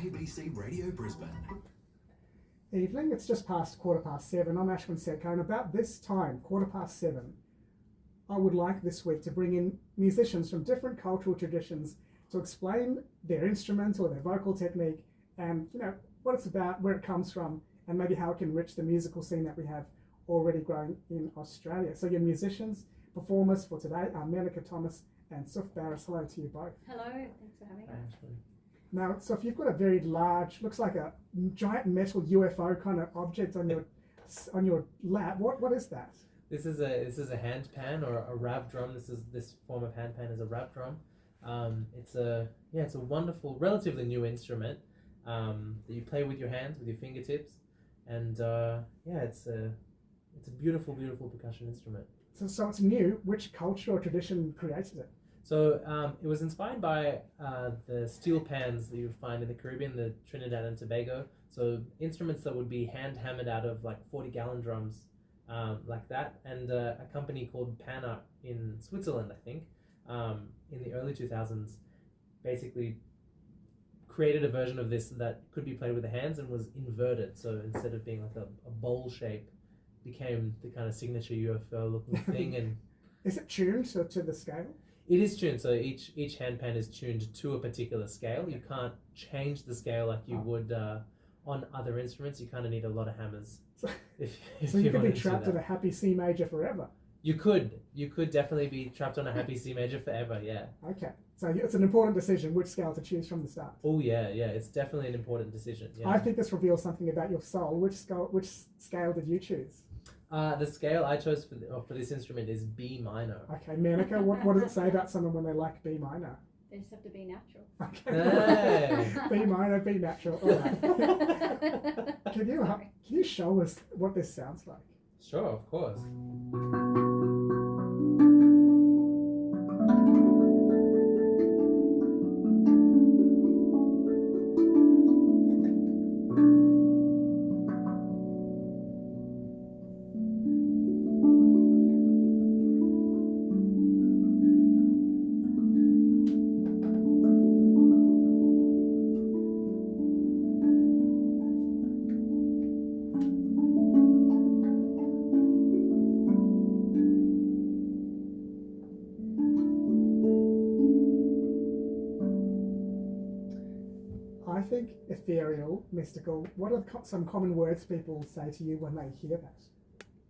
ABC Radio Brisbane. Evening, it's just past 7:15. I'm Ashwin Segkar, and about this time, 7:15, I would like this week to bring in musicians from different cultural traditions to explain their instrument or their vocal technique and, what it's about, where it comes from, and maybe how it can enrich the musical scene that we have already grown in Australia. So your musicians, performers for today are Menaka and Tsoof Baras. Hello to you both. Hello, thanks for having us. Now, so if you've got a very large, looks like a giant metal UFO kind of object on your lap, what is that? This is a handpan or a rab drum. This form of handpan is a rab drum. It's a wonderful, relatively new instrument that you play with your hands, with your fingertips, and it's a beautiful percussion instrument. So it's new. Which culture or tradition created it? So it was inspired by the steel pans that you would find in the Caribbean, the Trinidad and Tobago. So instruments that would be hand hammered out of like 40-gallon drums, like that. And a company called Pana in Switzerland, I think, in the early 2000s, basically created a version of this that could be played with the hands and was inverted. So instead of being like a bowl shape, became the kind of signature UFO looking thing. And is it tuned to the scale? It is tuned, so each handpan is tuned to a particular scale. You can't change the scale like you would on other instruments. You kind of need a lot of hammers. So you could be trapped at a happy C major forever. You could definitely be trapped on a happy C major forever. Yeah. Okay, so it's an important decision which scale to choose from the start. Oh yeah, it's definitely an important decision. Yeah. I think this reveals something about your soul. Which scale did you choose? The scale I chose for this instrument is B minor. Okay, Menaka, what does it say about someone when they like B minor? They just have to be natural. Okay. Hey. B minor, B natural. All right. Can you show us what this sounds like? Sure, of course. I think ethereal, mystical. What are some common words people say to you when they hear that?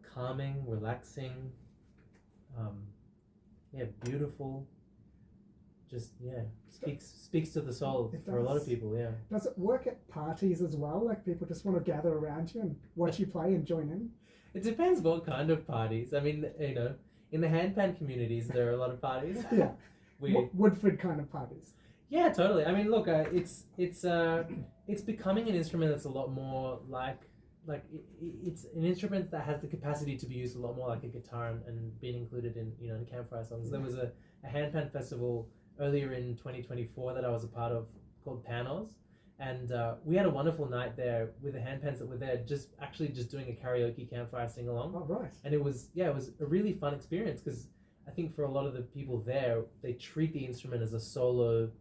Calming, relaxing, beautiful. Just speaks to the soul for a lot of people. Yeah. Does it work at parties as well? Like people just want to gather around you and watch you play and join in? It depends what kind of parties. I mean, in the handpan communities, there are a lot of parties. Yeah. Woodford kind of parties. Yeah, totally. I mean, look, it's becoming an instrument that's a lot more it's an instrument that has the capacity to be used a lot more like a guitar and being included in in campfire songs. There was a handpan festival earlier in 2024 that I was a part of called Panos, and we had a wonderful night there with the handpans that were there, just doing a karaoke campfire sing along. Oh, right. And it was a really fun experience because I think for a lot of the people there, they treat the instrument as a solo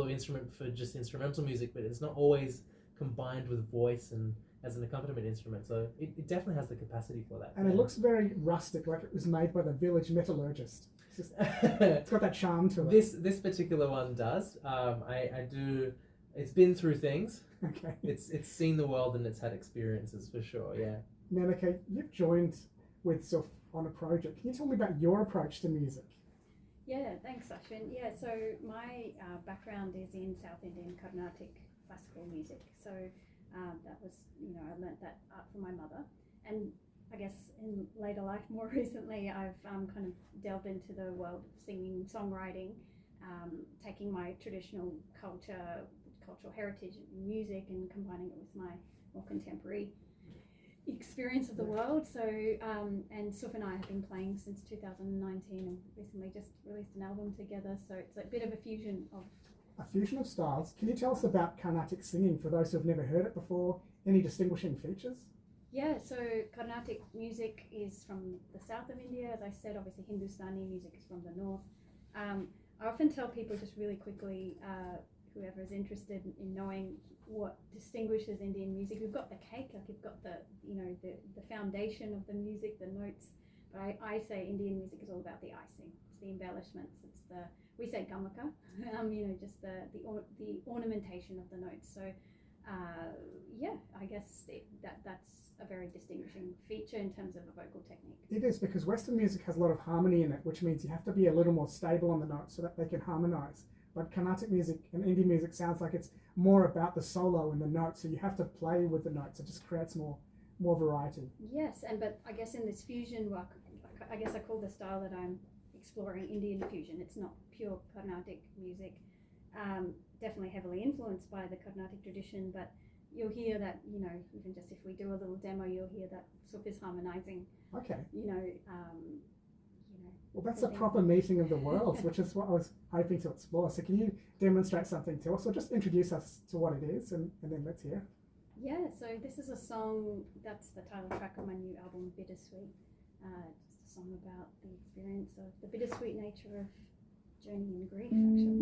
instrument for just instrumental music, but it's not always combined with voice and as an accompaniment instrument. So it definitely has the capacity for that. And it looks very rustic, like it was made by the village metallurgist. It's got that charm to it. This particular one does. It's been through things. Okay. It's seen the world and it's had experiences for sure. Yeah. Menaka, you've joined with Tsoof on a project. Can you tell me about your approach to music? Yeah, thanks, Ashwin. Yeah, so my background is in South Indian Carnatic classical music. So that was, I learnt that art from my mother. And I guess in later life, more recently, I've kind of delved into the world of singing, songwriting, taking my traditional cultural heritage music and combining it with my more contemporary experience of the world. So and Tsoof and I have been playing since 2019 and recently just released an album together, so it's a bit of a fusion of styles. Can you tell us about Carnatic singing for those who have never heard it before? Any distinguishing features? Yeah, so Carnatic music is from the south of India. As I said, obviously Hindustani music is from the north. I often tell people just really quickly whoever's interested in knowing what distinguishes Indian music. We've got the cake, like you've got the foundation of the music, the notes. But I say Indian music is all about the icing. It's the embellishments. It's we say gamaka, just the ornamentation of the notes. So I guess that's a very distinguishing feature in terms of a vocal technique. It is, because Western music has a lot of harmony in it, which means you have to be a little more stable on the notes so that they can harmonize. But Carnatic music and Indian music sounds like it's more about the solo and the notes, so you have to play with the notes. It just creates more variety. Yes, but I guess in this fusion work, I guess I call the style that I'm exploring Indian fusion. It's not pure Carnatic music. Definitely heavily influenced by the Carnatic tradition, but you'll hear that, even just if we do a little demo, you'll hear that Tsoof is harmonizing. Okay. Well, that's a things. proper meeting of the worlds, which is what I was hoping to explore. So can you demonstrate something to us, or just introduce us to what it is, and then let's hear. Yeah, so this is a song that's the title track of my new album, Bittersweet. Just a song about the experience of the bittersweet nature of journey in grief, actually.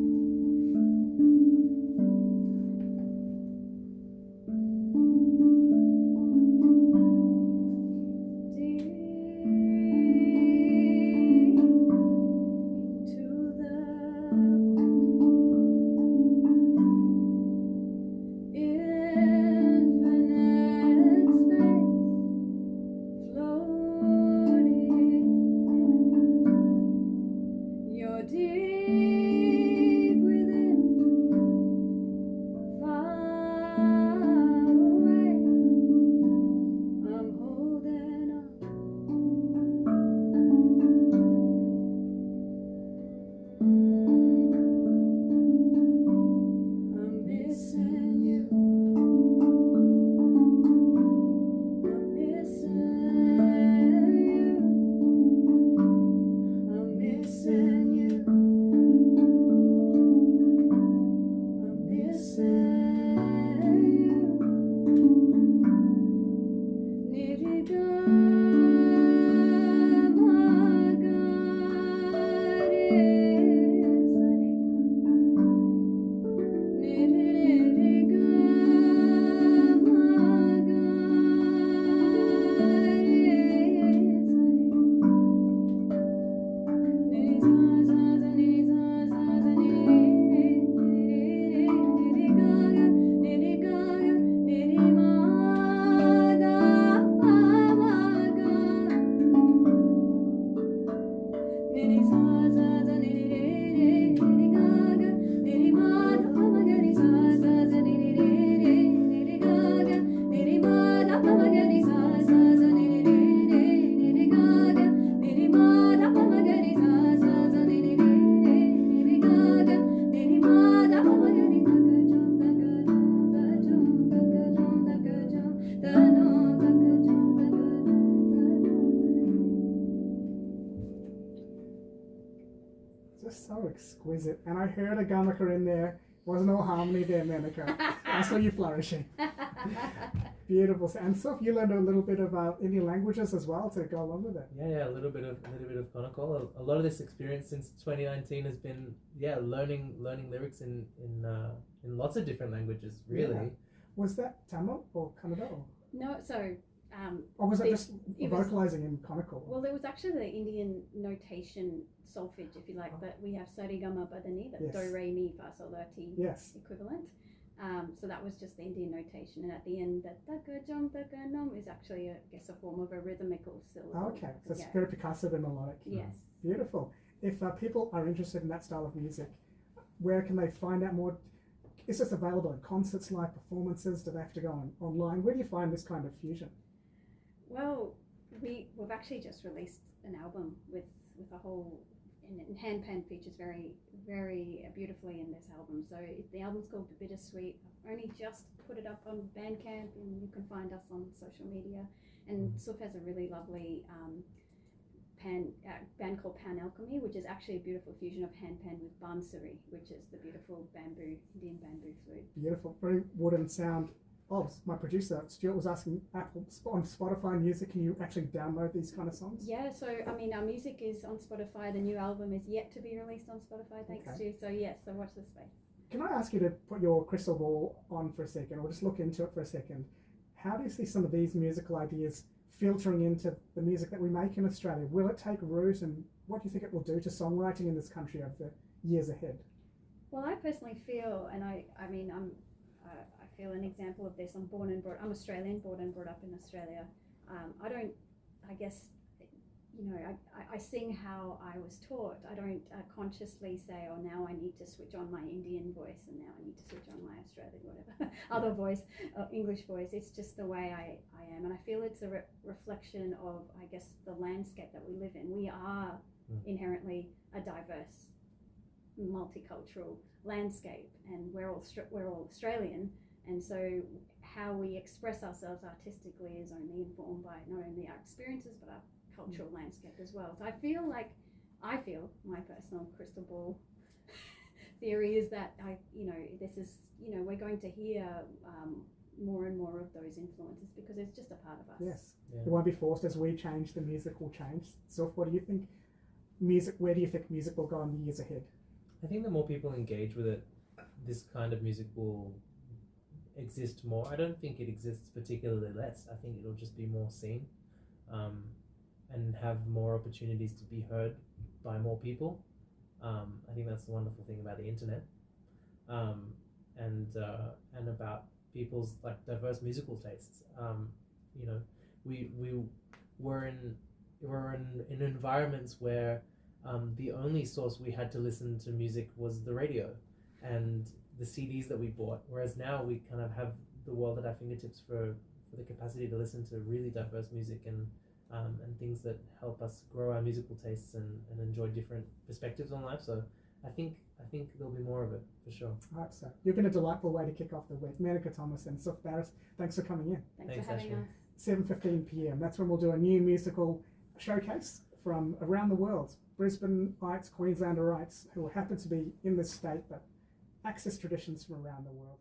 Just so exquisite. And I heard a gamaka in there. Wasn't all harmony there, Menaka. I saw you flourishing. Beautiful. And so you learned a little bit of Indian languages as well to go along with it. Yeah, a little bit of Konakol. A lot of this experience since 2019 has been learning lyrics in lots of different languages. Really. Yeah. Was that Tamil or Kannada? No, so. Or was it just vocalizing in Konakol? Well, there was actually the Indian notation solfege, if you like, but we have sarigama padani, that's do re mi fa sol la ti equivalent. So that was just the Indian notation, and at the end, that taka jom taka nom is actually, I guess, a form of a rhythmical syllable. Okay, so it's very percussive and melodic. Yes. Beautiful. If people are interested in that style of music, where can they find out more? Is this available at concerts, live performances? Do they have to go online? Where do you find this kind of fusion? Well, we've actually just released an album with a whole, and Handpan features very, very beautifully in this album. So the album's called Bittersweet. I've only just put it up on Bandcamp, and you can find us on social media. And Tsoof has a really lovely band called Pan Alchemy, which is actually a beautiful fusion of handpan with bansuri, which is the beautiful Indian bamboo flute. Beautiful, very wooden sound. Oh, my producer Stuart was asking, Apple on Spotify Music, can you actually download these kind of songs? Yeah, so I mean, our music is on Spotify. The new album is yet to be released on Spotify, thanks to. So yes, so watch this space. Can I ask you to put your crystal ball on for a second, or just look into it for a second? How do you see some of these musical ideas filtering into the music that we make in Australia? Will it take root, and what do you think it will do to songwriting in this country over the years ahead? Well, I personally feel, and I feel an example of this. I'm Australian, born and brought up in Australia. I guess, I sing how I was taught. I don't consciously say, oh, now I need to switch on my Indian voice, and now I need to switch on my Australian, whatever, other voice, English voice. It's just the way I am. And I feel it's a reflection of, I guess, the landscape that we live in. We are inherently a diverse, multicultural landscape, and we're all Australian. And so how we express ourselves artistically is only informed by not only our experiences, but our cultural landscape as well. So I feel my personal crystal ball theory is that we're going to hear more and more of those influences, because it's just a part of us. Yes, Yeah. it won't be forced. As we change, the music will change. So what do you think? Where do you think music will go in the years ahead? I think the more people engage with it, this kind of music will exist more. I don't think it exists particularly less. I think it'll just be more seen, and have more opportunities to be heard by more people. I think that's the wonderful thing about the internet, and about people's like diverse musical tastes. We were in environments where the only source we had to listen to music was the radio and the CDs that we bought, whereas now we kind of have the world at our fingertips for the capacity to listen to really diverse music and things that help us grow our musical tastes and enjoy different perspectives on life. So I think there'll be more of it for sure. I hope so. You've been a delightful way to kick off the week. Menaka Thomas and Tsoof Baras, thanks for coming in. Thanks for having Ashwin. us. 7:15 p.m. That's when we'll do a new musical showcase from around the world. Brisbaneites, Queenslander-ites who happen to be in this state but access traditions from around the world.